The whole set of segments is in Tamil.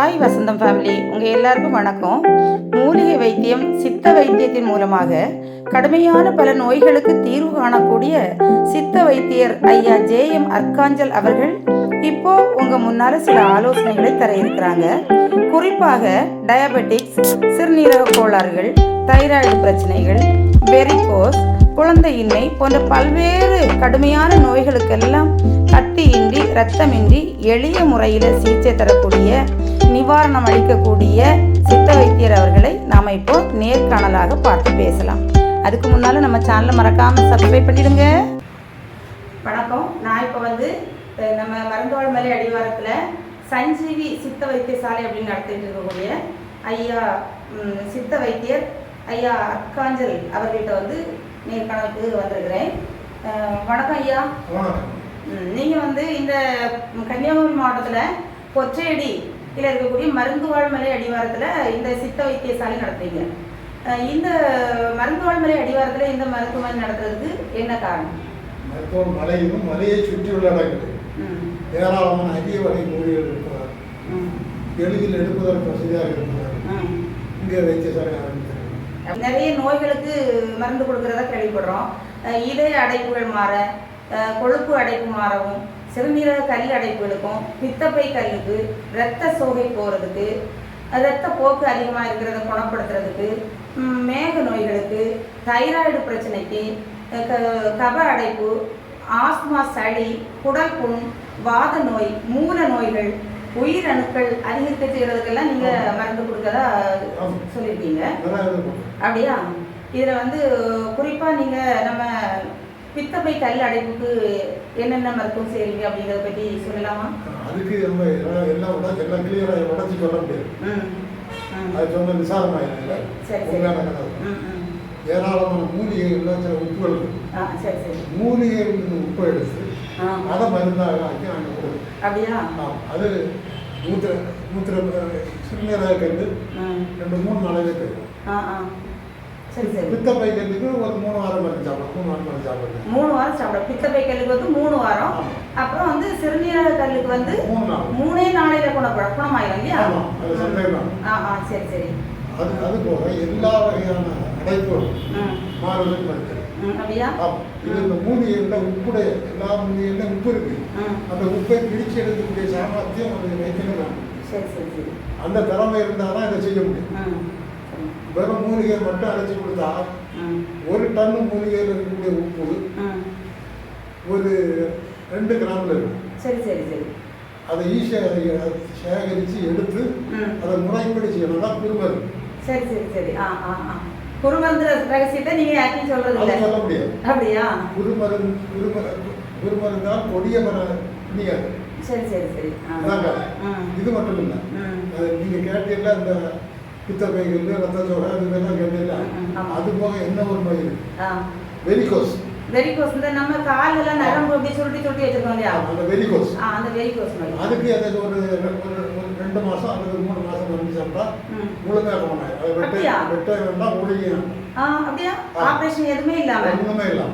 ஹாய் வசந்தம் ஃபேமிலி, உங்கள் எல்லாருக்கும் வணக்கம். மூலிகை வைத்தியம், சித்த வைத்தியத்தின் மூலமாக கடுமையான பல நோய்களுக்கு தீர்வு காணக்கூடிய சித்த வைத்தியர் ஐயா ஜே.எம். அர்க்காஞ்சல் அவர்கள் இப்போ உங்கள் முன்னால் சில ஆலோசனைகளை தர இருக்கிறாங்க. குறிப்பாக டயபெட்டிக்ஸ், சிறுநீரக கோளாறுகள், தைராய்டு பிரச்சனைகள், வெரிகோஸ், குழந்தையின்மை போன்ற பல்வேறு கடுமையான நோய்களுக்கெல்லாம் கட்டியின்றி இரத்தமின்றி எளிய முறையில் சிகிச்சை தரக்கூடிய நிவாரணம் அளிக்கக்கூடிய சித்த வைத்தியர் அவர்களை நாம் இப்போ நேர்காணலாக பார்த்து பேசலாம். அதுக்கு முன்னால் நம்ம சேனலை மறக்காமல் சப்ஸ்கிரைப் பண்ணிடுங்க. வணக்கம். நான் இப்போ நம்ம மருந்துவாழ்மலை அடிவாரத்தில் சஞ்சீவி சித்த வைத்தியசாலை அப்படின்னு நடத்திட்டு இருக்கக்கூடிய ஐயா சித்த வைத்தியர் ஐயா அர்க்காஞ்சல் அவர்கிட்ட நேர்காணலுக்கு வந்திருக்கிறேன். வணக்கம் ஐயா. நீங்கள் இந்த கன்னியாகுமரி மாவட்டத்தில் பொற்றையடி கீழே இருக்கக்கூடிய மருந்துவாழ்மலை அடிவாரத்தில் இந்த சித்த வைத்தியசாலை நடத்துறீங்க. இந்த மருந்துவாழ்மலை அடிவாரத்தில் இந்த மருத்துவமனை நடத்துறதுக்கு என்ன காரணம்? மருத்துவமனையும் மலையை சுற்றியுள்ள இடங்கள் ஏராளமான அரிய வகை மூலிகள் இருக்கிறார். எளிதில் எடுப்பதற்கு வசதியாக இருக்கிறார். இங்கே வைத்தியசாலை ஆரம்பிக்கிறார். நிறைய நோய்களுக்கு மருந்து கொடுக்கறதா கேள்விப்படுறோம். இதய அடைப்புகள் மாற, கொழுப்பு அடைப்பு மாறவும், சிறுநீரக கல் அடைப்புகளுக்கும், பித்தப்பை கல்லுக்கு, இரத்த சோகை போகிறதுக்கு, இரத்த போக்கு அதிகமாக இருக்கிறத குணப்படுத்துறதுக்கு, மேக நோய்களுக்கு, தைராய்டு பிரச்சனைக்கு, கப அடைப்பு, ஆஸ்மா, சளி, குடல் புண், வாத நோய், மூல நோய்கள், உயிரணுக்கள் அதிகரிக்க செய்கிறதுக்கெல்லாம் நீங்கள் மருந்து கொடுக்கறதா சொல்லியிருக்கீங்க. அப்படியா? இதில் குறிப்பாக நீங்கள் நம்ம பித்தப்பை கல் அடைப்புக்கு என்னென்ன மருத்துவம் செய்கிறீங்க அப்படிங்கிறத பற்றி சொல்லலாமா? அதுக்கு நம்ம எல்லாம் கிளியராக உடச்சி சொல்ல முடியாது. அது சொன்ன விசாரமாக ஏராளமான மூலிகைகள் சில உப்புகள் மூலிகை உப்பு எடுத்து அதை மருந்தாக ஆக்கி நாங்கள் கொடுக்கணும். அப்படியா? அது மூத்திர சிறுநீரக கல் 2-3 நாளைக்கு பித்தப்பை கல்லுக்கு ஒரு 3 வாரம் மருந்து சாப்பிடும். 3 வாரம் சாப்பிடும். பித்தப்பை கல்லுக்கு 3 வாரம். அப்புறம் சிறுநீரக கல்லுக்கு 3 நாளையில குணமாயிடும் இல்லையா? சரி சரி. அது போக எல்லா வகையான அடைப்புகளும் மாறுதல் மருந்து. அப்படியா? இது இந்த மூலிகைகளில் உப்புடைய எல்லா மூலிகைகளிலும் உப்பு இருக்கு. அந்த உப்பை பிடிச்சு எடுக்கக்கூடிய சாமர்த்தியம் அது வைக்கணும். சரி சரி சரி. அந்த திறமை இருந்தால் தான் இதை செய்ய முடியும். வெறும் மூலிகை மட்டும் அரைச்சி கொடுத்தா 1 டன் மூலிகையில் இருக்கக்கூடிய உப்பு ஒரு 2 கிராமில் இருக்கும். சரி சரி சரி. அதை ஈஸியாக சேகரித்து எடுத்து அதை முறைப்படி செய்யணும். தான் குருமருந்து. சரி சரி சரி. குருமருந்து ரகசியத்தை நீங்கள் யாருக்கும் சொல்றது இல்லை? சொல்ல முடியாது. அப்படியா? குருமருந்தால் கொடிய முடியாது. சரி சரி சரி. இது மட்டும் இல்லை. நீங்கள் கேட்டீங்களா இந்த பித்தப்பைகள், ரத்த சோகை, அதுக்கெல்லாம் கேட்டீங்களா? அது போக என்ன ஒரு நோய் வெரிகோஸ். வெரிகோஸ் நம்ம காலெல்லாம் நரம்பு அப்படி சுருட்டி வச்சிருக்கோம் இல்லையா? அந்த வெரிகோஸ். அந்த வெரிகோஸ் நோய். அதுக்கு அதை ஒரு 2 மாதம் அல்லது 3 மாதம் வந்து சாப்பிட்டா முழுமையாக போனாங்க. அதை வெட்ட வேண்டாம், ஒழுகி. அப்படியா? ஆப்ரேஷன் எதுவுமே இல்லாம? ஒன்றுமே இல்லாம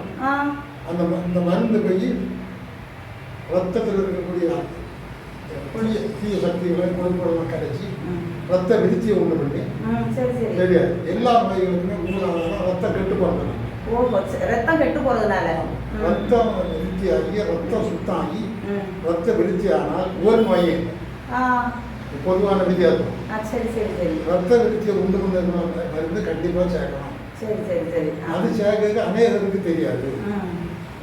இந்த மருந்து போய் ரத்தத்தில் இருக்கக்கூடிய தீய சக்திகளை கொழுப்புகளை கரைச்சி ரத்த விருத்தியை உண்டு பண்ணி தெரியாது எல்லா நோய்களுக்குமே மூலாதாரம் ரத்தம் கெட்டு போகிறது. ரத்தம் கெட்டு போறதுனால ரத்தம் விருத்தி ஆகி ரத்தம் சுத்தாகி ரத்த விருத்தி ஆனால் ஒரு நோயே பொதுவான வித்தியாசம். ரத்த விருத்தியை உண்டு பண்ண மருந்து கண்டிப்பாக சேர்க்கணும். அது சேர்க்க அநேகருக்கு தெரியாது.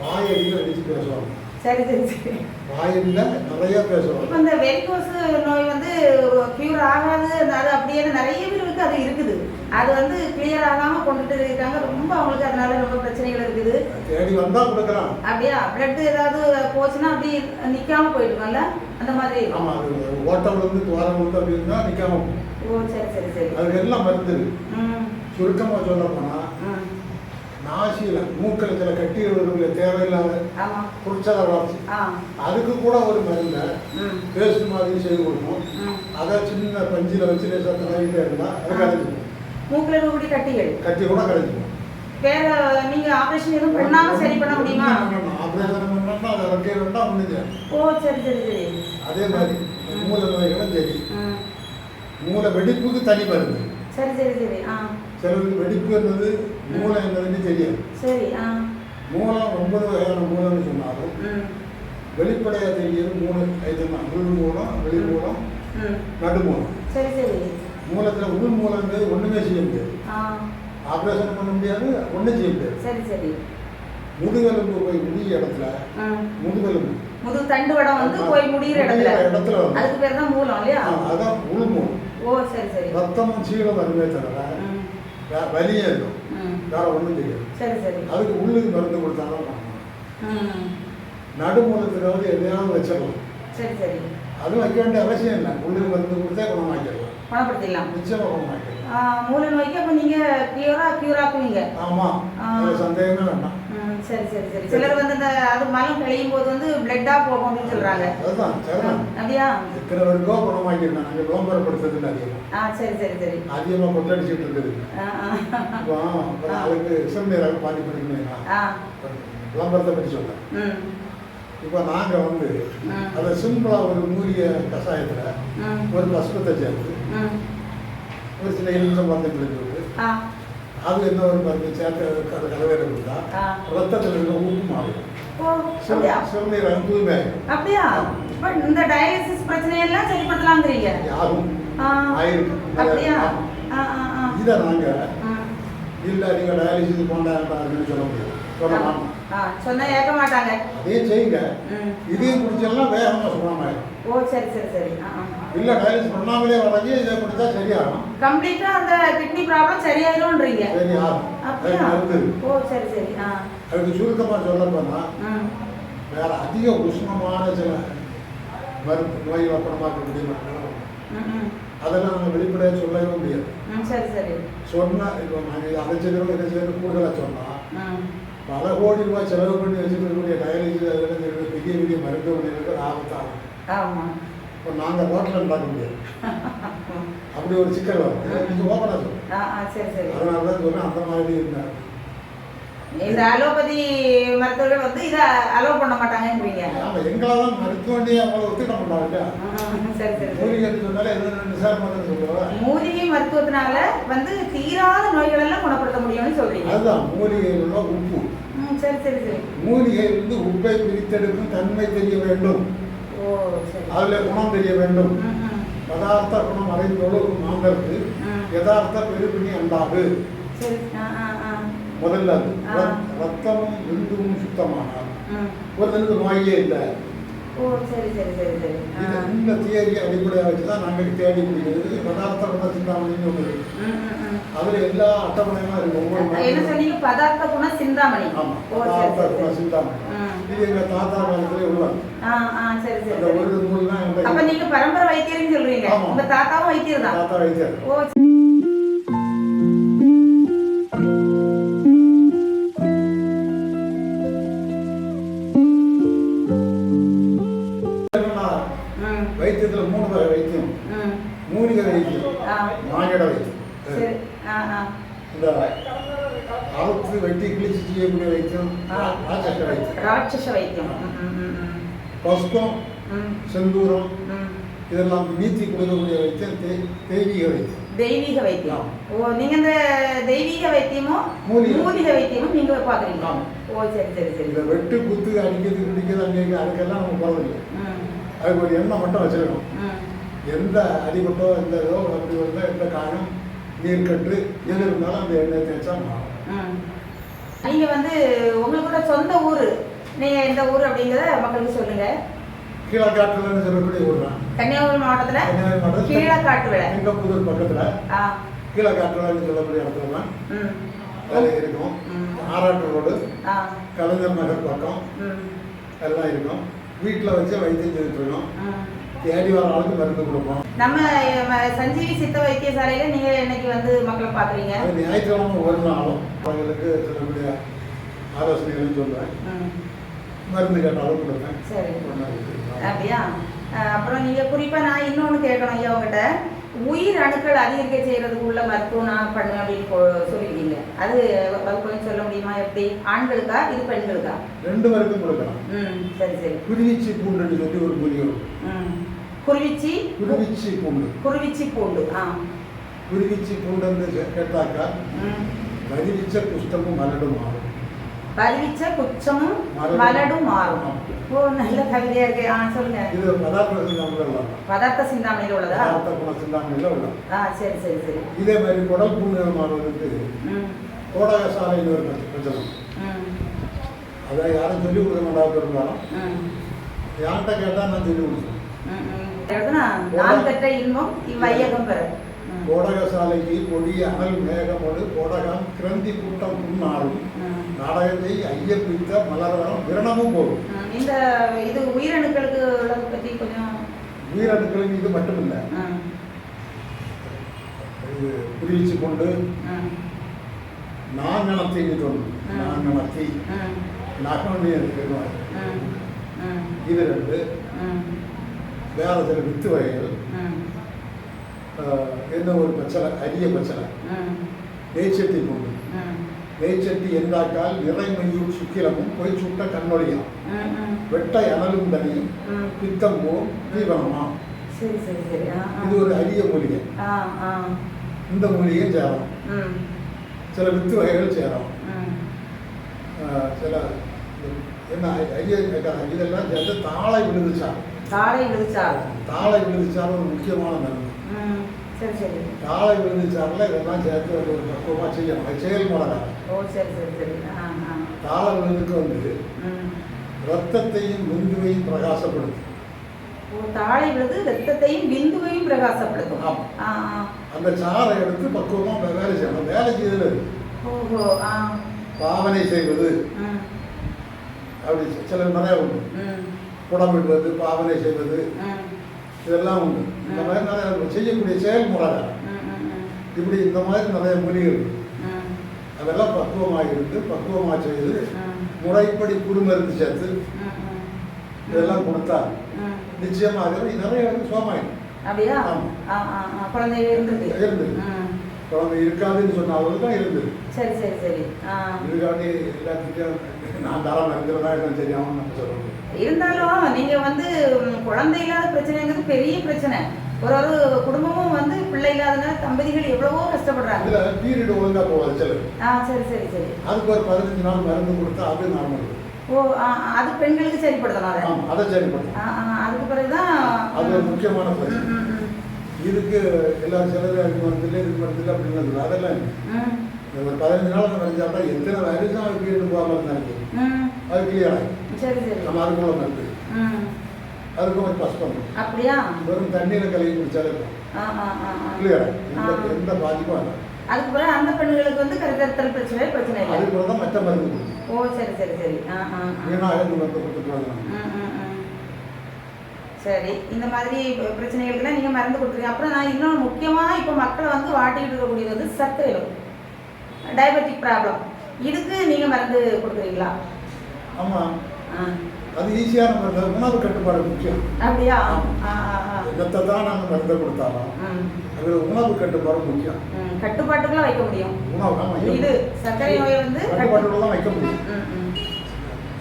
வாயடியில் அடிச்சு பேசுவாங்க. சரி சரி சரி. வாயில நிறைய பேசுவாங்க. இப்போ இந்த வெரிகோஸ் நோய் கியூர் ஆகாது, அது அப்படியே நிறைய பேருக்கு அது இருக்குது. அது கிளியர் ஆகாம கொண்டுட்டு இருக்காங்க. ரொம்ப அவங்களுக்கு அதனால ரொம்ப பிரச்சனைகள் இருக்குது. தேடி வந்தா கொடுக்கலாம். அப்படியா? பிளட் ஏதாவது போச்சுன்னா அப்படி நிக்காம போயிடுங்கல்ல அந்த மாதிரி? ஆமா, அது ஓட்டம் துவாரம் அப்படின்னா நிக்காம. ஓ சரி சரி சரி. அதுக்கு எல்லாம் மருந்து சுருக்கமாக சொல்ல போனா நாசியில மூக்கில் சில கட்டிகள் தேவையில்லாத குடிச்சத வளர்ச்சி அதுக்கு கூட ஒரு மருந்தை பேஸ்ட் மாதிரி செய்து கொடுக்கும். அதை சின்ன பஞ்சில வச்சு தடவிட்டே இருந்தா அது கரைஞ்சிடும். மூக்கில் இருக்கக்கூடிய கட்டி கூட கரைஞ்சிடும். வேற நீங்க ஆபரேஷன் எதுவும் பண்ணாம சரி பண்ண முடியுமா? ஆபரேஷன் பண்ணா அதை வைக்க வேண்டாம் முடிஞ்ச. ஓ சரி சரி சரி. அதே மாதிரி மூல நோய்களும் சரி மூளை வெடிப்புக்கு தனி மருந்து. சரி சரி சரி. சிலருக்கு வெடிப்பு என்னது மூளை என்னதுன்னு தெரியாது. சரி. மூலம் 9 வகையான மூலம்னு சொன்னாலும் வெளிப்படையாக தெரியுது 3 ஐட்டம் தான். உள் மூலம், வெளி மூலம், நடுமூலம். சரி சரி. மூலத்தில் உள் மூலங்கிறது ஒன்றுமே செய்ய முடியாது. ஆப்ரேஷன் பண்ண முடியாது, ஒன்றும் செய்ய முடியாது. சரி சரி. முதுகெலும்பு போய் முடிய இடத்துல முதுகெலும்பு தண்டு வடம் வந்து போய் முடிகிற இடத்துல வந்து அதுக்கு பேர் தான் மூலம் இல்லையா? அதான் உள் மூலம். ஓ சரி சரி. ரத்தமும் சீலம் வருமே தவிர வலியே இருக்கும், வேற ஒன்றும் தெரியாது. சரி சரி. அதுக்கு உள்ளுக்கு மருந்து கொடுத்தாலும் பண்ணலாம். நடுமூலத்துக்காவது எதையாவது வச்சிடலாம். சரி சரி. அது வைக்க வேண்டிய அவசியம் இல்லை. உள்ளுக்கு மருந்து கொடுத்தா குணமாக்கிடலாம், குணப்படுத்திடலாம், நிச்சயமாக குணமாக்கிடலாம். மூல நோய்க்கு அப்போ நீங்கள் கியூர் ஆக்குவீங்க? ஆமாம், சந்தேகமே வேண்டாம். சரி சரி சரி. சிலர் வந்து இந்த அது மலம் கழியும் போது வந்து பிளட்டாக போகும் அப்படின்னு சொல்கிறாங்க. அதுதான் சரிதான். அப்படியா? எத்தனை பேருக்கோ குணமாக்கிருக்கேன். நாங்கள் விளம்பரப்படுத்துறதுன்னு அதிகமாக சரி சரி சரி. அதிகமாக கொட்டடிச்சுட்டு இருக்குது. அதுக்கு சிறுநீரகம் பாதி பண்ணிக்கணுங்களா விளம்பரத்தை பற்றி சொல்கிறேன். இப்போ நாங்கள் வந்து அதை சிம்பிளாக ஒரு மூலிகை கஷாயத்தில் ஒரு பஸ்பத்தை சேர்த்து ஒரு சில எலுமிச்சம் மருந்து பிடிச்சி விட்டு அது என்ன ஒரு மருந்து சேர்த்து அது கலவையில் கொடுத்தா ரத்தத்தில் இருக்க உப்பு மாறும், சிறுநீரகம் தூய்மையாகும். அப்படியா? இந்த டயாலிசிஸ் பிரச்சனையெல்லாம் சரிப்படுத்தலாங்கிறீங்க? யாரும் ஆயிருக்கு. இதை நாங்கள் இல்லை நீங்கள் டயாலிசிஸ் போண்டான்னு சொல்ல முடியாது, சொல்லலாம். சொன்னா ஏற்க மாட்டாங்க. அதையும் செய்யுங்க, இதையும் குடிச்செல்லாம் வேகமாக சுகமாயிடும். ஓ சரி சரி சரி. இல்லை டயாலிசிஸ் பண்ணாமலே வரைஞ்சி இதை குடிச்சா சரியாகும். கம்ப்ளீட்டா அந்த கிட்னி ப்ராப்ளம் சரியாயிரும்ன்றீங்க? சரியாகும். ஓ சரி சரி. அதுக்கு சுருக்கமாக சொல்ல போனால் வேற அதிக உஷ்ணமான சில மருந்து நோய்களை குணமாக்கக்கூடிய மருந்துகள் அதெல்லாம் நம்ம வெளிப்படையாக சொல்லவே முடியாது. சரி சரி. சொன்னால் இப்போ நாங்கள் அதை செய்யறோம் இதை செய்யணும் கூடுதலாக சொன்னால் பல கோடி ரூபாய் செலவு பண்ணி வச்சுருக்கக்கூடிய டயாலிசிஸ் அதில் பெரிய பெரிய மருத்துவமனைகளுக்கு ஆபத்தாகும். ஆமாம். இப்போ நாங்கள் ரோட்டில் நடக்க முடியாது, அப்படி ஒரு சிக்கல் வரும். நீங்கள் ஓப்பனாக சொல்லுங்கள். சரி சரி. அதனால தான் சொல்கிறேன், அந்த மாதிரி இருந்தாங்க. இந்த அலோபதி மருத்துவர்கள் வந்து இதை அலோவ் பண்ண மாட்டாங்கன்றீங்க? ஆமாம், எங்களால் மருத்துவமனையை அவங்கள ஒத்துக்க மாட்டாங்க. சரி சரி. மூலிகை சொன்னாலே எதுவும் விசாரணை சொல்லுவாங்க. மூலிகை மருத்துவத்தினால வந்து தீராத நோய்கள் எல்லாம் குணப்படுத்த முடியும்னு சொல்றீங்க? அதுதான் மூலிகைகளோட உப்பு. சரி சரி சரி. மூலிகை வந்து உப்பை பிரித்தெடுக்கும் தன்மை தெரிய வேண்டும். ஓ சரி. அதில் குணம் தெரிய வேண்டும். பதார்த்த குணம் அறிந்தொழுகு மாந்தருக்கு யதார்த்த பெருபிணி அண்டாது. சரி. முதல்ல அது ரத்தமும் விந்துவும் சுத்தமானால் ஒருத்தனுக்கு நோயே இல்லை. ஓ சரி சரி சரி சரி. இந்த தியரியை அடிப்படையாக வச்சு தான் நாங்கள் தேடி பிடிக்கிறது. பதார்த்த குண சிந்தாமணின்னு ஒன்று இருக்கு. அதில் எல்லா அட்டவணையும் இருக்கு. ஒவ்வொரு என்ன சொன்னீங்க? பதார்த்த குண சிந்தாமணி. ஆமாம், பதார்த்த குண சிந்தாமணி. இது எங்கள் தாத்தா காலத்திலே உள்ளது. சரி சரி. அந்த ஒரு நூல் தான். அப்ப நீங்க பரம்பரை வைத்தியர்னு சொல்றீங்க? உங்க தாத்தாவும் வைத்தியர் தான்? தாத்தா வைத்தியர். ஓ வைத்தியத்துல 3 வகை வைத்தியம். மூலிகை வைத்தியம், மானிட வைத்தியம். இந்த அறுத்து வெட்டி கிழிச்சு செய்யக்கூடிய வைத்தியம் ராட்சச வைத்தியம். ராட்சச வைத்தியம். பஸ்பம், செந்தூரம் இதெல்லாம் நீத்தி கொடுக்கக்கூடிய வைத்தியம் தெய்வீக வைத்தியம். தெய்வீக வைத்தியம். ஓ, நீங்க இந்த தெய்வீக வைத்தியமும் மூலிகை வைத்தியமும் நீங்க பாக்குறீங்க? ஓ சரி சரி சரி. இந்த வெட்டு குத்து அடிக்கிறது பிடிக்கிறது அங்கே அதுக்கெல்லாம் நம்ம போறதில்லை. அதுக்கு ஒரு எண்ணெய் மட்டும் வச்சிருக்கணும். எந்த அடிபட்டோ எந்த இதோ அப்படி வந்தால் எந்த காயம் நீர்க்கட்டு எது இருந்தாலும் அந்த எண்ணெய் தேய்ச்சா மாறும். நீங்க வந்து உங்களோட சொந்த ஊர், நீங்க எந்த ஊர் அப்படிங்கிறத மக்களுக்கு சொல்லுங்க. கீழக்காட்டுலன்னு சொல்லக்கூடிய ஊர் தான். கன்னியாகுமரி மாவட்டத்தில் கீழக்காட்டு சிங்கப்பூர் பக்கத்தில் கீழக்காட்டுலன்னு சொல்லக்கூடிய இடத்துல தான் வேலை இருக்கும். ஆராட்டு ரோடு, கலைஞர் நகர் பக்கம் எல்லாம் இருக்கும். வீட்டில் வச்சு வைத்தியம் செய்துட்டு இருக்கோம். தேடி வர ஆளுக்கு மருந்து கொடுப்போம். நம்ம சஞ்சீவி சித்த வைத்தியசாலையில் நீங்கள் இன்னைக்கு வந்து மக்களை பார்க்குறீங்க? அது ஞாயிற்றுக்கிழமை ஒரு நாளும் அவங்களுக்கு சொல்லக்கூடிய ஆலோசனைகளும் சொல்லுவேன், மருந்து கேட்டாலும் கொடுப்பேன். சரி, அப்படியா? அப்புறம் நீங்கள் குறிப்பாக நான் இன்னொன்று கேட்கணும் ஐயா உங்கள்கிட்ட. உயிர் அணுக்கள் அதிகரிக்க செய்கிறதுக்கு உள்ள மருத்துவம் நான் பண்ணுவேன் அப்படின்னு சொல்லியிருக்கீங்க. அது கொஞ்சம் சொல்ல முடியுமா? எப்படி? ஆண்களுக்கா இது பெண்களுக்கா? 2 பேருக்கும் கொடுக்கலாம். சரி சரி. குருவிச்சி பூண்டுன்னு சொல்லி ஒரு மூலிகை. குருவிச்சி பூண்டு. குருவிச்சி பூண்டு. குருவிச்சி பூண்டு கேட்டாக்கா வரிவிச்ச குஷ்டமும் மலடும் மாறும். வரிவிச்ச குச்சமும் மலடும் மாறும். ஓ, நல்ல கவிதையா இருக்கு. சொல்லுங்க. இது பதார்த்த சிந்தாமணியில் பதார்த்த சிந்தாமணியில் உள்ளதா? பதார்த்த சிந்தாமணியில் உள்ள. சரி சரி சரி. இதே மாதிரி குடல் புண்ணு மாறுவதற்கு கோடகசாலைன்னு ஒரு பிரச்சனை. அதை யாரும் சொல்லிக் கொடுக்க மாட்டாங்க. இருந்தாலும் யார்கிட்ட கேட்டால் நான் சொல்லிக் கொடுத்தேன். நான் பெற்ற இன்பம் இவ்வையகம் பெற. கோடகசாலைக்கு கொடிய அனல் மேகமோடு கோடகம் கிரந்தி கூட்டம் புண்ணாடும் நாடகத்தை ஐயப்பித்த மலர்வரம் விரணமும் போகும். இந்த இது உயிரணுக்களுக்கு உள்ளதை பற்றி கொஞ்சம். உயிரணுக்களுக்கு இது மட்டும் இல்லை. இது புரிவிச்சு கொண்டு நாங்கணத்தை சொல்லணும். நாங்கணத்தை நகனுடைய இது ரெண்டு வேற சில வித்து வகைகள். என்ன ஒரு பிரச்சனை, அரிய பிரச்சனை. நெய்ச்சட்டி கொண்டு நெய்ச்சட்டி என்றாக்கால் நிறைமையும் சுக்கிரமும் போய் சுட்ட கண்ணொழியும் வெட்டை அனலும் தனியும் பித்தம் போம் தீவனமாம். இது ஒரு அரிய மூலிகை. இந்த மூலிகை சேரும். சில வித்து வகைகள் சேரும். சில என்ன அரிய இதெல்லாம் சேர்ந்து தாளை விழுதுச்சார். தாளை விழுதுச்சார் ஒரு முக்கியமான நன்மை. தாளை விழுதுச்சாரில் இதெல்லாம் சேர்த்து ஒரு பக்குவமாக செய்யணும். அது செயல்முறை. தாளை விழுதுக்கு ரத்தத்தையும் விந்துவையும் பிரகாசப்படுத்தும். தாளை விழுது ரத்தத்தையும் விந்துவையும் பிரகாசப்படுத்தும். அந்த சாரை எடுத்து பக்குவமாக வேலை செய்யணும். வேலை செய்தது பாவனை செய்வது அப்படி சில நிறைய உண்டு. புடமிடுவது, பாவனை செய்வது, இதெல்லாம் உண்டு. இந்த மாதிரி நிறைய செய்யக்கூடிய செயல்முறை. இப்படி இந்த மாதிரி நிறைய மொழிகள் அதெல்லாம் பக்குவமாக இருந்து பக்குவமாக செய்து முறைப்படி குடுமருந்து சேர்த்து இதெல்லாம் கொடுத்தா நிச்சயமாக நிறைய சோமாயிடும். அப்படியா? குழந்தை இருந்தது. குழந்தை இருக்காதுன்னு சொன்னாலும் தான் இருந்தது. சரி சரி சரி. இதுக்காண்டி எல்லாத்துக்கும் நான் தரம் இருக்கிறதா என்ன தெரியாமல் நம்ம சொல்லுவோம். இருந்தாலும் நீங்கள் குழந்தை இல்லாத பிரச்சனைங்கிறது பெரிய பிரச்சனை. ஒரு குடும்பமும் பிள்ளை இல்லாதனால தம்பதிகள் எவ்வளவோ கஷ்டப்படுறாங்க. இதில் பீரியட் ஒழுங்காக போகாது சிலர். சரி சரி சரி. அதுக்கு ஒரு 15 நாள் மருந்து கொடுத்தா அது நார்மல். ஓ, அது பெண்களுக்கு சரிப்படுத்தணும். அதை சரிப்படுத்தணும். அதுக்கு பிறகுதான் அது ஒரு முக்கியமான பிரச்சனை. இதுக்கு எல்லாரும் சிலர் மருந்துல இதுக்கு மருந்துல அப்படின்னு அதெல்லாம் ஒரு 15 நாள் மறைஞ்சாட்டா எத்தனை வயசும் அது பீரியட் போகாமல் இருந்தாங்க. அது கிளியர் ஆகும். சரி சரி. நம்ம அதுக்குள்ள மருந்து அதுக்கு ஒரு பஸ்பம். அப்படியா? வெறும் தண்ணீரை கழுவி குடிச்சாலே கிளியர் ஆகும். எந்த பாதிப்பும் இல்லை. அதுக்கு பிறகு அந்த பெண்களுக்கு கருத்தரித்தல் பிரச்சனை இல்லை. அதுக்கு பிறகு தான் மற்ற மருந்து. ஓ, சரி சரி சரி. மருந்து கொடுத்துருவாங்க. சரி, இந்த மாதிரி பிரச்சனைகளுக்கெல்லாம் நீங்கள் மருந்து கொடுத்துருக்கீங்க. அப்புறம் நான் இன்னொன்று முக்கியமாக இப்போ மக்களை வாட்டிக்கிட்டு இருக்கக்கூடியது சர்க்கரை நோய், டயபெட்டிக் ப்ராப்ளம். இதுக்கு நீங்கள் மருந்து கொடுக்குறீங்களா? ஆமாம், அது ஈஸியான மருந்து. உணவு கட்டுப்பாடு முக்கியம். அப்படியா? என்னத்தை தான் நாங்கள் மருந்தை கொடுத்தாலும் அது உணவு கட்டுப்பாடு முக்கியம். கட்டுப்பாட்டுக்குள்ள வைக்க முடியும். உணவு இது சர்க்கரை நோயை கட்டுப்பாட்டுக்குள்ள தான் வைக்க முடியும்.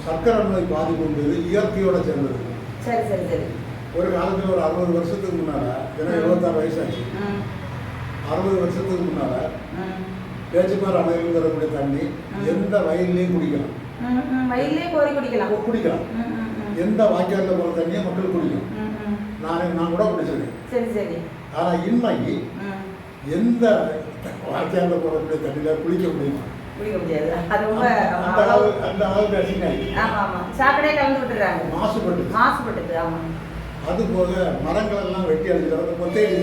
சர்க்கரை நோய் பாதிப்புங்கிறது இயற்கையோட சேர்ந்தது. சரி சரி சரி. ஒரு காலத்தில் ஒரு 60 வருஷத்துக்கு முன்னால், எனக்கு 26 வயசாச்சு, 60 வருஷத்துக்கு முன்னால் பேச்சுமார் அணையில் வரக்கூடிய தண்ணி எந்த வயல்லையும் குடிக்கலாம். வயல்லையே கோரி குடிக்கலாம். எந்த வாய்க்காலில் போகிற தண்ணியை மக்கள் குடிக்கும். நான் கூட குடிச்சிருக்கேன். சரி சரி. ஆனால் இன்னைக்கு எந்த வாய்க்காலில் போகக்கூடிய தண்ணியில் குளிக்க முடியுமா? குடிக்க முடியாது. அது அந்த அளவுக்கு அசிங்காயி. சாக்கடையே கலந்து விட்டுறாங்க. மாசுபட்டுது. ஆமாம். அது போக மரங்கள் எல்லாம் வெட்டி அடிக்கிறது. பொத்தேடி,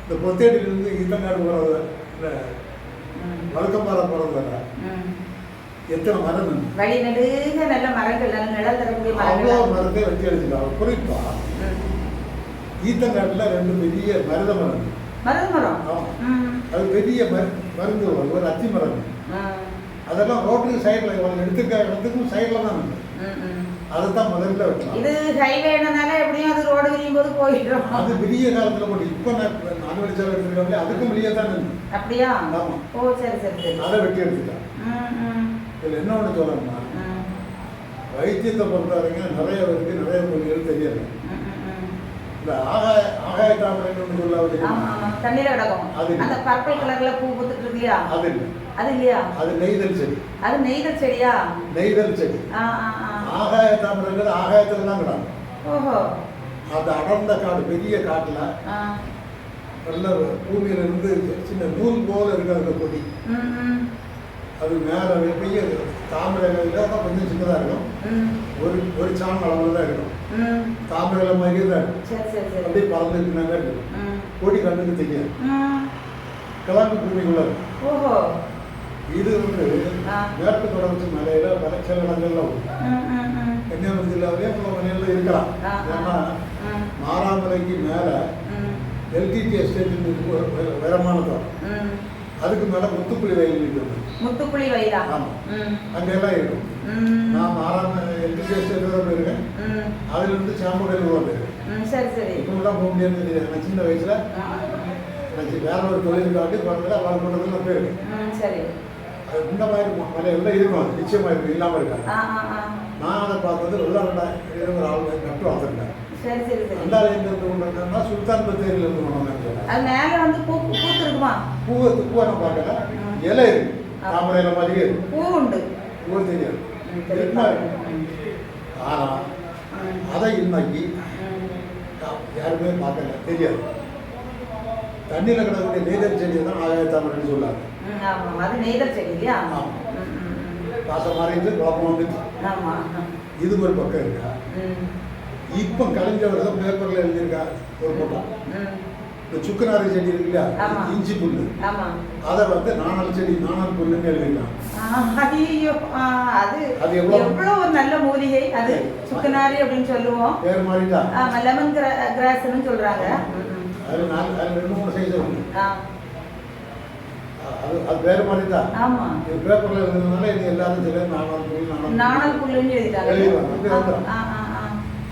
இந்த பொத்தேடியிலிருந்து ஈத்தங்காடு போகிறது, இந்த வழக்கப்பாறை போகிறது வர எத்தனை மரம் வழி நெடுக நல்ல மரங்கள், நல்ல நிழல் தரக்கூடிய அவ்வளோ மரத்தை வெட்டி அடிச்சிருக்காங்க. குறிப்பாக ஈத்தங்காட்டில் 2 பெரிய மருத மரம். அது பெரிய மருந்து ஒரு அத்தி மரம். அதெல்லாம் ரோட்டுக்கு சைடில் எடுத்துக்க இடத்துக்கும் சைடில் தான் இருக்கு. அதுதான் முதல்ல வைக்கலாம். இது ஹைவேனால எப்படியும் அது ரோடு விரியும் போது போயிடும். அது பெரிய காலத்தில் போட்டு இப்போ நான் வெளிச்சாலை எடுத்துருக்காங்களே அதுக்கும் வெளியே தான் இருக்கு. அப்படியா? ஆமாம். ஓ, சரி சரி சரி. அதை வெட்டி எடுத்துக்கலாம். இதில் என்ன ஒன்று சொல்லணும்னா, வைத்தியத்தை பொறுத்த வரைக்கும் நிறைய பேருக்கு நிறைய மொழிகள் தெரியல. இந்த ஆகாய தாமரைன்னு சொல்ல ஆமா ஆமா தண்ணியில கிடக்கும். அந்த பர்பிள் கலர்ல பூ பூத்துட்டு இருக்கு இல்லையா? அது இல்லை. அது இல்லையா? அது நெய்தல் செடி. அது நெய்தல் செடியா? நெய்தல் செடி. ஆகாய தாமரைங்கிறது ஆகாயத்துல தான் கிடக்கும். ஓஹோ. அது அடர்ந்த காடு, பெரிய காட்டுல நல்ல பூமியில இருந்து சின்ன நூல் போல இருக்கு அந்த கொடி. அது மேல பெரிய தாமரை கொஞ்சம் சின்னதா இருக்கும். ஒரு சாண் அளவுல தான் இருக்கும். தாமரை மாதிரியே தான் இருக்கும். அப்படியே பறந்துட்டு இருக்கும். கொடி கண்ணுக்கு தெரியாது. கிழக்கு பூமிக்குள்ள இருக்கும். இது வந்து மேற்கு தொடர்ச்சி மலையில சில இடங்கள்ல கன்னியாகுமரி ஜில்லாவிலே பல மலையில இருக்கலாம். ஏன்னா மாராமலைக்கு மேல எல்டிடி எஸ்டேட் உயரமான தோட்டம். அதுக்கு மேல முத்துப்புளி வயல் இருக்குது. முத்துப்புளி வயலா? ஆமா, அங்கெல்லாம் இருக்கும். நான் எல்டிடி எஸ்டேட் போயிருக்கேன். அதுல இருந்து சாம்பகல் போயிருக்கேன். சரி சரி. இப்பதான் போக முடியாது. நான் சின்ன வயசுல வேற ஒரு தொழிலுக்காக குழந்தைல அவள் கொண்டது நான் போயிருக்கேன். சரி. அது இந்த மாதிரி மலையெல்லாம் இருக்கும். அது நிச்சயமா இருக்கு, இல்லாம இருக்காங்க. நான் அதை பார்த்தது ஒரு ஆள் நட்டு வளர்த்துருக்கேன். சரி சரி சரி. அந்த எங்க இருந்து கொண்டு வந்தா சுல்தான் பத்தேரியில இருந்து கொண்டு வந்தாங்க. அது மேல வந்து பூ இருக்குமா? பூவை நான் பார்க்கல. இலை இருக்கு. தாமரையில மாதிரியே இருக்கு. பூ உண்டு. பூ தெரியாது. ஆனா அதை இன்னைக்கு யாருமே பார்க்கல, தெரியாது. தண்ணியில கிடக்கூடிய நெய்தல் செடியை தான் ஆகாய தாமரைன்னு சொல்லாங்க. அது நெய்தல் செடி இல்லையா? பாசம் மாறிட்டு குழப்பம் வந்துச்சு. இது ஒரு பக்கம் இருக்கா. இப்போ கலைஞர் தான் பேப்பர்ல எழுதியிருக்கா ஒரு பக்கம். இந்த சுக்குநாரி செடி இருக்கு இல்லையா, இஞ்சி புல்லு, அதை வந்து நாணல் செடி, நாணல் புல்லுன்னு எழுதிருக்காங்க. அது எவ்வளவு ஒரு நல்ல மூலிகை. அது சுக்குநாரி அப்படின்னு சொல்லுவோம். பேர் மாறிட்டா லெமன் கிராஸ்ன்னு சொல்றாங்க. அது 2-3 சைஸ் உண்டு. அது வேற மாதிரி தான். ஆமா, இது பேப்பர்ல இருந்ததுனால இது எல்லாரும் தெரியும். நாணல் புல்லுன்னு எழுதிட்டாங்க.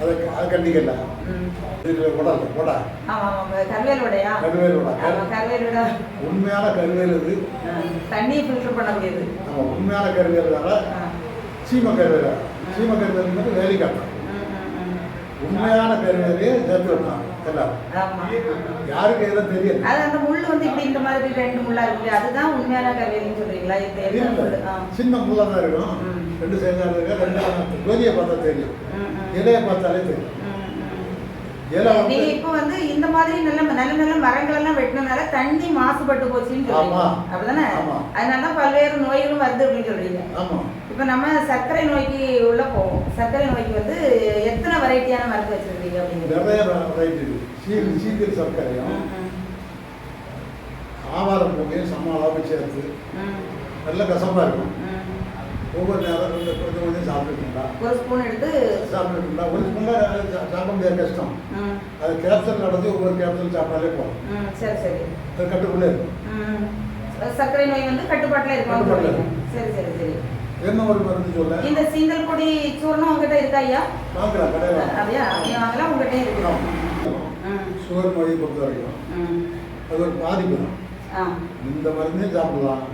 அது கண்டிக்கல. இது வடை. ஆமா ஆமா, கருவேல் வடையா? கருவேல் வடை. கருவேல் வடை உண்மையான கருவேல். இது தண்ணியை ஃபில்டர் பண்ண முடியாது. ஆமா, உண்மையான கருவேல். சீம கருவேல். சீம கருவேல் வந்து வேலி காட்டும். உண்மையான கருவேலையே சேர்த்து வைப்பாங்க எல்லாரும். யாருக்கு எதுவும் தெரியாது. அது அந்த முள்ளு வந்து இப்படி இந்த மாதிரி 2 முள்ளா இருக்கு, அதுதான் உண்மையான கருவேலின்னு சொல்றீங்களா? சின்ன முள்ளா தான் இருக்கும். 2 சேர்ந்தா இருக்கு. 2 கோதியை பார்த்தா தெரியும், இலையை பார்த்தாலே தெரியும். நீங்க இப்ப வந்து இந்த மாதிரி நல்ல நல்ல மரங்கள் எல்லாம் வெட்டினதுனால தண்ணி மாசுபட்டு போச்சுன்னு சொல்றீங்க, அப்படிதானே? அதனாலதான் பல்வேறு நோய்களும் வருது அப்படின்னு சொல்றீங்க. இப்ப நம்ம சர்க்கரை நோய்க்கு உள்ள போவோம். சர்க்கரை நோய்க்கு வந்து எத்தனை வெரைட்டியான மருந்து வச்சிருக்கீங்க அப்படின்னு? நிறைய வெரைட்டி இருக்கு. சீக்கிரம் சர்க்கரையும் ஆவாரம் போகையும் சம அளவு சேர்த்து நல்ல கசப்பா இருக்கும். ஒவ்வொரு நேரம் கொஞ்சம் சாப்பிட்டுருக்கீங்களா? ஒரு ஸ்பூன் எடுத்து சாப்பிட்டுருக்கீங்களா? ஒரு ஸ்பூன்ல சாப்பிட முடியாது, கஷ்டம். அது கேப்சல் நடந்து ஒவ்வொரு கேப்சல் சாப்பிட்டாலே போகும். சரி சரி. அது கட்டுக்குள்ளே இருக்கும். சர்க்கரை நோய் வந்து கட்டுப்பாட்டில் இருக்கும். சரி சரி சரி. என்ன ஒரு மருந்து சொல்ல? இந்த சீந்தல் பொடி சூர்ணம் உங்ககிட்ட இருக்கா ஐயா? வாங்கலாம், கடையில். அப்படியா? வாங்கலாம், உங்ககிட்ட இருக்கு. சுகர் நோயை பொறுத்த வரைக்கும் அது ஒரு பாதிப்பு தான். இந்த மருந்தே சாப்பிடலாம்.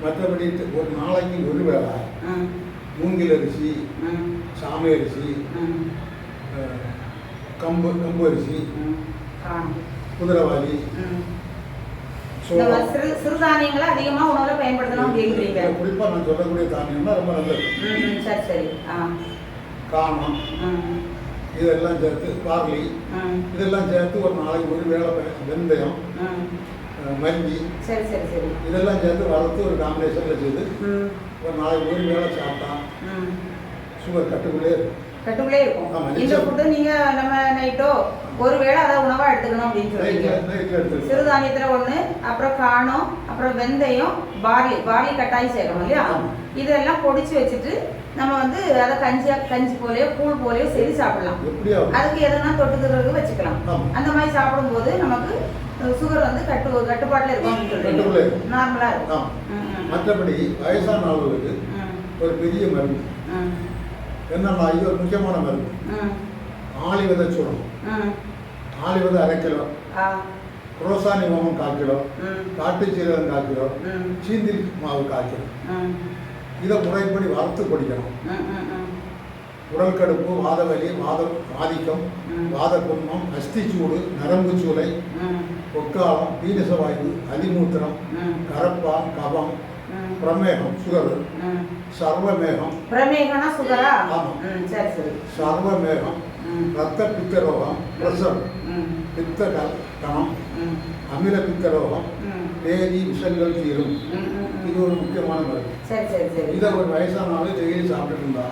மற்றபடி ஒரு நாளைக்கு ஒரு வேளை மூங்கில் அரிசி, சாமை அரிசி, கம்பு அரிசி, குதிரைவாலி, சிறுதானியங்களை அதிகமாக உணவுல பயன்படுத்தணும். குறிப்பாக நான் சொல்லக்கூடிய தானியம்னா ரொம்ப நல்லது. சரி சரி. காணம் இதெல்லாம் சேர்த்து, பார்லி இதெல்லாம் சேர்த்து ஒரு நாளைக்கு ஒரு வேளை வெந்தயம், மல்லி, சரி சரி சரி, இதெல்லாம் சேர்த்து வளர்த்து ஒரு காம்பினேஷன்ல செய்து ஒரு நாளைக்கு ஒரு வேளை சாப்பிட்டா சுகர் கட்டுக்குள்ளே இருக்கும். கட்டுக்குள்ளே இருக்கும். இந்த ஃபுட்டு நீங்க நம்ம நைட்டோ ஒரு வேளை அதாவது உணவா எடுத்துக்கணும் அப்படின்னு சொல்றீங்க. சிறுதானியத்துல ஒண்ணு, அப்புறம் காணம், அப்புறம் வெந்தயம், பார்லி கட்டாயம் சேர்க்கணும் இல்லையா? இதெல்லாம் பொடிச்சு வச்சுட்டு நம்ம வந்து அதை கஞ்சி போலயோ கூழ் போலயோ செய்து சாப்பிடலாம். அதுக்கு எதனா தொட்டுக்கிறதுக்கு வச்சுக்கலாம். அந்த மாதிரி சாப்பிடும்போது நமக்கு சுகர் வந்து கட்டுப்பாட்டில் இருக்கும், நார்மலா இருக்கும். மற்றபடி வயசான ஆளுகளுக்கு ஒரு பெரிய மருந்து என்னன்னா, இது ஒரு முக்கியமான மருந்து. ஆளிவதை சூடம், ஆளிவதை 1/2 கிலோ, குரோசானி ஓமம் 1/4 கிலோ, காட்டு சீரகம் 1/4 கிலோ, சீந்தில் மாவு 1/4 கிலோ. இதை முறைப்படி வறுத்து குடிக்கணும். உடல் கடுப்பு, வாதவலி, ஆதிக்கம், வாதக்குன்மம், அஸ்திச்சூடு, நரம்பு சூளை, பொக்காலம், பீனிசவாயு, அதிமூத்திரம், கரப்பா, கபம், பிரமேகம், சுகர், சர்வமேகம். பிரமேகம்னா சுகரா? ஆமாம். சரி சரி. சர்வமேகம், ரத்த பித்த ரோகம், பிரஷர், பித்த கணம், அமில பித்த ரோகம், பேதி விஷங்கள் தீரும். இது ஒரு முக்கியமான மருந்து. சரி சரி சரி. இதை ஒரு வயசானாலும் டெய்லி சாப்பிட்டு இருந்தா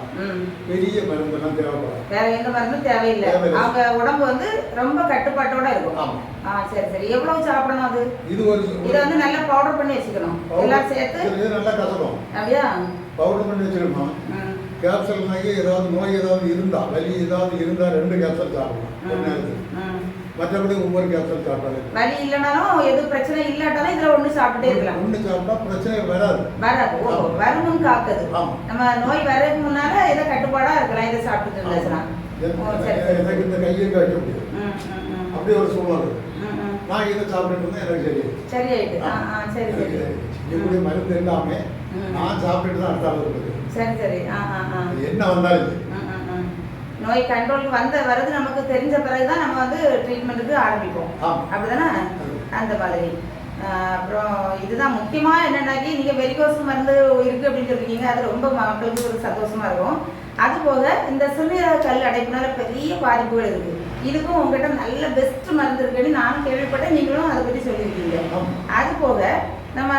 பெரிய மருந்தெல்லாம் தேவைப்படாது. வேற எந்த மருந்தும் தேவையில்லை. அவங்க உடம்பு வந்து ரொம்ப கட்டுப்பாட்டோட இருக்கும். ஆமா. சரி சரி. எவ்வளவு சாப்பிடணும் அது? இதை வந்து நல்லா பவுடர் பண்ணி வச்சுக்கணும். எல்லாம் சேர்த்து இது நல்லா கசக்கும். அப்படியா? பவுடர் பண்ணி வச்சிருக்கணும். கேப்சல் ஏதாவது நோய் ஏதாவது இருந்தா, வலி ஏதாவது இருந்தா 2 கேப்சல் சாப்பிடலாம் ஒரு நேரத்துக்கு. மற்றபடி ஒவ்வொரு கேப்சல் சாப்பிட்டாலும் வலி இல்லைனாலும் எது பிரச்சனை இல்லாட்டாலும் இதுல ஒண்ணு சாப்பிட்டே இருக்கலாம். ஒண்ணு சாப்பிட்டா பிரச்சனை வராது. வருமுன் காக்குது. நம்ம நோய் வரதுக்கு முன்னால இதை கட்டுப்பாடா இருக்கலாம். இதை சாப்பிட்டு இருந்துச்சுன்னா எனக்கு இந்த கையை காட்ட முடியும். அப்படி ஒரு சூழ்நிலை. நான் இதை சாப்பிட்டு இருந்தேன், எனக்கு சரியாயிட்டு. சரி சரி. இப்படி மருந்து எல்லாமே நான் சாப்பிட்டு தான் அடுத்த சரி சரி. என்ன வந்தாலும் நோய் கண்ட்ரோலுக்கு வரது நமக்கு தெரிஞ்ச பிறகுதான் நம்ம வந்து ட்ரீட்மெண்ட்டுக்கு ஆரம்பிப்போம். அப்படிதானே? அந்த மாதிரி. அப்புறம் இதுதான் முக்கியமா என்னன்னாக்கி நீங்க வெரிகோஸ் மருந்து இருக்கு அப்படின்னு சொல்லிருக்கீங்க. அது ரொம்ப மக்களுக்கு ஒரு சந்தோஷமா இருக்கும். அது போக இந்த சிறுநீரக கல் அடைப்புனால பெரிய பாதிப்புகள் இருக்கு. இதுக்கும் உங்ககிட்ட நல்ல பெஸ்ட் மருந்து இருக்குன்னு நானும் கேள்விப்பட்டேன். நீங்களும் அதை பற்றி சொல்லியிருக்கீங்க. அது போக நம்ம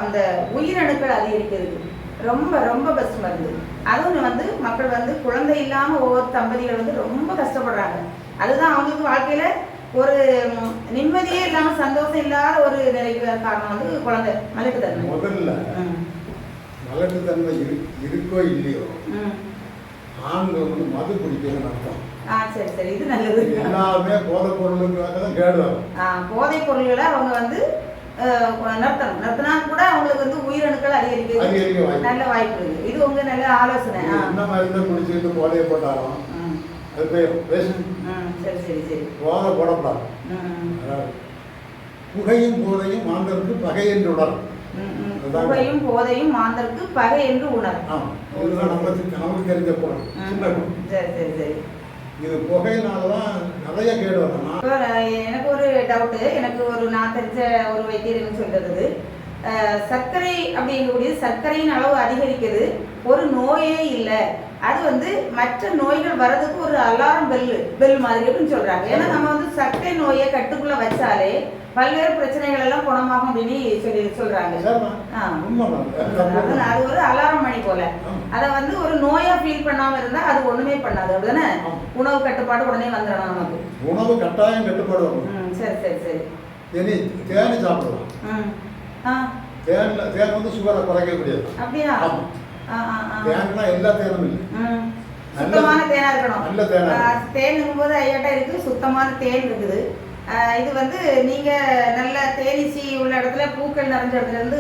அந்த உயிரணுக்கள் அதிகரிக்கிறது ரொம்ப ரொம்ப பெஸ்ட் மருந்து. அதுவும் வந்து மக்கள் வந்து குழந்தை இல்லாம ஒவ்வொரு தம்பதிகள் வந்து ரொம்ப கஷ்டப்படுறாங்க. அதுதான் அவங்களுக்கு வாழ்க்கையில ஒரு நிம்மதியே இல்லாம சந்தோஷம் இல்லாத ஒரு நிலைக்கு காரணம் வந்து குழந்தை மலட்டுத்தன்மை. முதல்ல மலட்டுத்தன்மை இருக்கோ இல்லையோ ஆண்கள் வந்து மது குடிக்கணும்னு அர்த்தம். சரி சரி. இது நல்லது. எல்லாமே போதைப் பொருளுக்காக தான் கேடுவாங்க. போதைப் பொருள்களை அவங்க வந்து நிறுத்தினா கூட அவங்களுக்கு வந்து உயிரணுக்கள் அதிகரிக்க நல்ல வாய்ப்பு இருக்கு. இது உங்க நல்ல ஆலோசனை. என்ன மருந்து குடிச்சுட்டு போதையை போட்டாலும் அது பேசும். சரி சரி சரி. போதை போடக்கூடாது. புகையும் போதையும் மாந்தருக்கு பகை என்று உணரும். புகையும் போதையும் மாந்தருக்கு பகை என்று உணரும். இதுதான் நமக்கு தெரிஞ்ச பொருள். சரி சரி சரி. இது புகையினாலதான் நிறைய கேடு வரணும். எனக்கு ஒரு டவுட்டு. எனக்கு ஒரு நான் தெரிஞ்ச ஒரு வைத்தியர் சொல்றது, சர்க்கரை அப்படிங்கக்கூடிய சர்க்கரையின் அளவு அதிகரிக்கிறது ஒரு நோயே இல்லை. அது வந்து மற்ற நோய்கள் வர்றதுக்கு ஒரு அலாரம் பெல் மாதிரி அப்படின்னு சொல்றாங்க. ஏன்னா நம்ம வந்து சர்க்கரை நோயை கட்டுக்குள்ள வச்சாலே பல்வேறு பிரச்சனைகள் எல்லாம் குணமாகும் அப்படின்னு சொல்றாங்க. அது ஒரு அலாரம் மணி போல. அதை வந்து ஒரு நோயா ஃபீல் பண்ணாம இருந்தா அது ஒண்ணுமே பண்ணாது. அப்படிதானே? உணவு கட்டுப்பாடு உடனே வந்துடணும் நமக்கு. உணவு கட்டாயம் கட்டுப்பாடு வரும். சரி சரி சரி. தேனி சாப்பிடலாம். தேன் வந்து சுகரை குறைக்க முடியாது. அப்படியா? தேன்னா எல்லா தேனும் இல்லை. சுத்தமான தேனா இருக்கணும். நல்ல தேனா. தேனுங்கும் போது ஐயாட்டா இருக்கு, சுத்தமான தேன் இருக்குது. இது வந்து நீங்க நல்ல தேனீச்சி உள்ள இடத்துல பூக்கள் நிறைஞ்ச இடத்துல இருந்து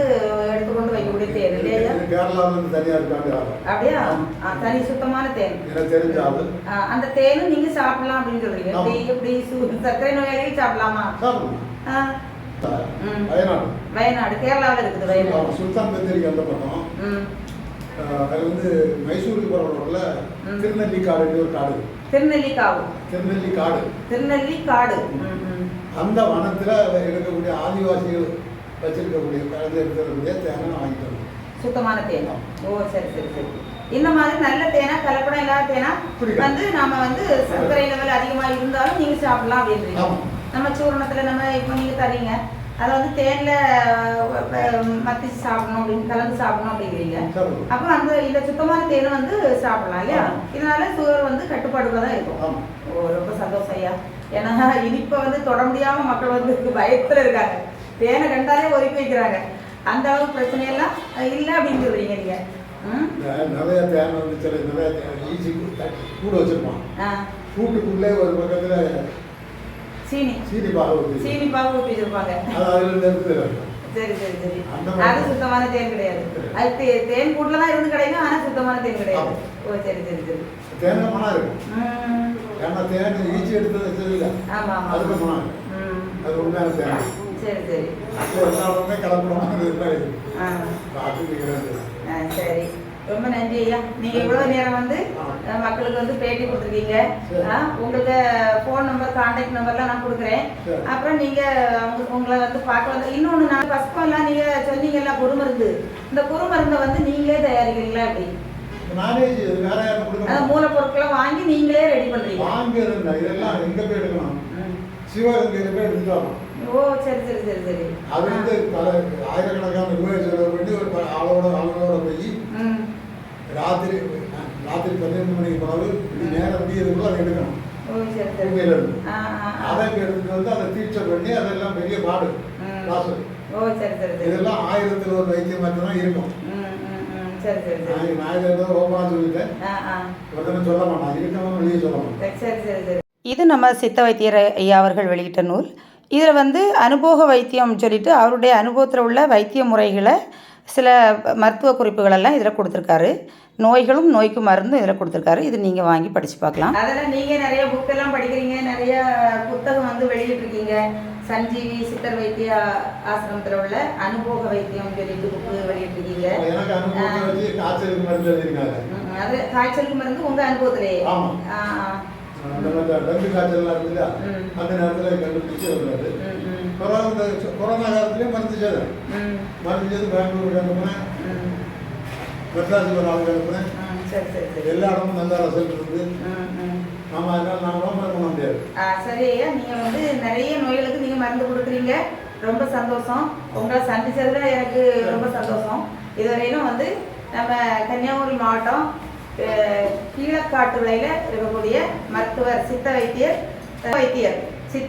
எடுத்துக்கொண்டு வைக்கக்கூடிய தேன் இல்லையா? கேரளால இருந்து தனியா இருக்காங்க. அப்படியா? தனி சுத்தமான தேன். எனக்கு தெரிஞ்சாலும் அந்த தேனும் நீங்க சாப்பிடலாம் அப்படின்னு சொல்றீங்க. எப்படி சர்க்கரை நோயாளிகள் சாப்பிடலாமா? சாப்பிடலாம். வயநாடு கேரளாவில் இருக்குது. வயநாடு சுல்தான் பத்தேரிக்கு அந்த பக்கம். அது வந்து மைசூருக்கு போற ரோட்ல திருநெல்லிக்காடு ஒரு காடு. திருநெல்லிக்காடு. அந்த வனத்துல இருக்கக்கூடிய ஆதிவாசிகள் வச்சிருக்கக்கூடிய கலந்து எடுக்கக்கூடிய தேனை வாங்கிக்கணும். சுத்தமான தேன். ஓ சரி சரி சரி. இந்த மாதிரி நல்ல தேனா, கலப்படம் இல்லாத தேனா வந்து நாம வந்து சர்க்கரை லெவல் அதிகமா இருந்தாலும் நீங்க சாப்பிடலாம் அப்படின்றீங்க. நம்ம சூரணத்துல நம்ம இப்போ நீங்க தரீங்க, அதை வந்து தேன்ல மத்திச்சு சாப்பிடணும் அப்படின்னு கலந்து சாப்பிடணும் அப்படிங்கிறீங்க. அப்போ அந்த இந்த சுத்தமான தேனை வந்து சாப்பிடலாம் இல்லையா? இதனால சுகர் வந்து கட்டுப்பாடுல தான் இருக்கும். ஓ ரொம்ப சந்தோஷம் ஐயா. ஏன்னா இனிப்பை வந்து தொட முடியாம மக்கள் வந்து பயத்துல இருக்காங்க. தேனை கண்டாலே ஒதுக்கி வைக்கிறாங்க. அந்த அளவுக்கு பிரச்சனையெல்லாம் இல்லை அப்படின்னு சொல்றீங்க நீங்க. நிறைய தேன் வந்து சில நிறைய ஈஸி கூட வச்சிருப்பான். கூட்டுக்குள்ளே ஒரு பக்கத்துல சீனி பாகு ஊற்றி வச்சிருப்பாங்க. சரி சரி சரி. அது சுத்தமான தேன் கிடையாது. அது தேன் கூட்டுல தான் இருந்து கிடைக்கும். ஆனா சுத்தமான தேன் கிடையாது. ஓ சரி சரி சரி. தேன் மனம் இருக்கும். ஏன்னா தேன் ஈச்சி எடுத்து வச்சது இல்லை. ஆமா ஆமா. அதுக்கு மனம் அது உண்மையான தேன். சரி சரி. எல்லாருமே கலப்படமாக சரி. ரொம்ப நன்றி ஐயா. நீங்க இவ்வளவு நேரம் வந்து மக்களுக்கு வந்து பேட்டி கொடுத்துருக்கீங்க. உங்களுக்கு ஃபோன் நம்பர், கான்டாக்ட் நம்பர்லாம் நான் கொடுக்குறேன். அப்புறம் நீங்க உங்களை வந்து பார்க்க வந்து இன்னொன்று, நான் ஃபஸ்ட்லாம் நீங்க சொன்னீங்கல்ல குருமருந்து, இந்த குருமருந்தை வந்து நீங்களே தயாரிக்கிறீங்களா? அப்படி நானே வேற யாரும் கொடுக்க மூலப்பொருட்களை வாங்கி நீங்களே ரெடி பண்றீங்க? வாங்கிறேன். இதெல்லாம் எங்க போய் எடுக்கணும்? சிவகங்கையில போய் எடுத்துக்கலாம். ஓ சரி சரி சரி சரி. அது வந்து பல ஆயிரக்கணக்கான ரூபாய் செலவு பண்ணி ஒரு ஆளோட போய் ராத்திரி 12 மணிக்கு பிறகு நேரம் தீர்வுக்குள்ள அதை எடுக்கணும். அதை எடுத்துட்டு வந்து அதை டீச்சர் பண்ணி அதெல்லாம் பெரிய பாடு வாசல். இதெல்லாம் 1000 ஒரு வைத்தியம் மட்டும்தான் இருக்கும். நான் இதை ஓப்பனா சொல்லிட்டேன். உடனே சொல்ல மாட்டான், இருக்கவங்க வெளியே சொல்ல மாட்டேன். இது நம்ம சித்த வைத்தியர் ஐயா அவர்கள் வெளியிட்ட நூல். இதில் வந்து அனுபவ வைத்தியம் சொல்லிட்டு அவருடைய அனுபவத்தில் உள்ள வைத்திய முறைகளை, சில மருத்துவ குறிப்புகளெல்லாம் இதில் கொடுத்துருக்காரு. நோய்களும் நோய்க்கு மருந்தும் இதில் கொடுத்துருக்காரு. இது நீங்கள் வாங்கி படித்து பார்க்கலாம். அதில் நீங்கள் நிறைய புக்கெல்லாம் படிக்கிறீங்க, நிறைய புத்தகம் வந்து வெளியிட்டிருக்கீங்க. சஞ்சீவி சித்தர் வைத்திய ஆசிரமத்தில் உள்ள அனுபவ வைத்தியம் சொல்லிட்டு புக்கு வெளியிட்டிருக்கீங்க. அது காய்ச்சலுக்கு மருந்து உங்கள் அனுபவத்திலேயே? டெங்கு காய்ச்சல்லாம் இருக்குல்ல, அந்த நேரத்தில் கண்டுபிடிச்சி வருது. கொரோனா காலத்துலேயும் மருந்து செய்து பெங்களூருக்கு அனுப்புனேன், மெட்ராஸுக்கு ஒரு ஆளுக்கு அனுப்புனேன். எல்லா இடமும் நல்ல ரிசல்ட் இருக்குது. நம்ம அதனால நான் ரொம்ப பண்ண முடியாது. சரி ஐயா, நீங்கள் வந்து நிறைய நோய்களுக்கு நீங்கள் மருந்து கொடுக்குறீங்க. ரொம்ப சந்தோஷம். உங்களை சந்திச்சதுல எனக்கு ரொம்ப சந்தோஷம். இதுவரையிலும் வந்து நம்ம கன்னியாகுமரி மாவட்டம் கீழக்காட்டு விலையில் இருக்கக்கூடிய மருத்துவர் சித்த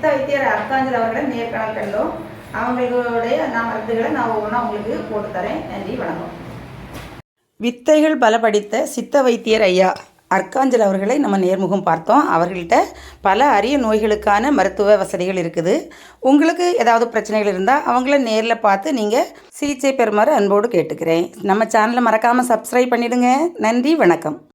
வைத்தியர் அர்க்காஞ்சல் அவர்களை நேர்காணல் கண்டோம். அவங்களுடைய மருந்துகளை நான் ஒவ்வொன்றா உங்களுக்கு போட்டு தரேன். நன்றி, வணக்கம். வித்தைகள் பல படித்த சித்த வைத்தியர் ஐயா அர்க்காஞ்சல் அவர்களை நம்ம நேர்முகம் பார்த்தோம். அவர்கள்ட்ட பல அரிய நோய்களுக்கான மருத்துவ வசதிகள் இருக்குது. உங்களுக்கு ஏதாவது பிரச்சனைகள் இருந்தால் அவங்கள நேரில் பார்த்து நீங்கள் சிகிச்சை பெறுமாறு அன்போடு கேட்டுக்கிறேன். நம்ம சேனலை மறக்காமல் சப்ஸ்கிரைப் பண்ணிவிடுங்க. நன்றி, வணக்கம்.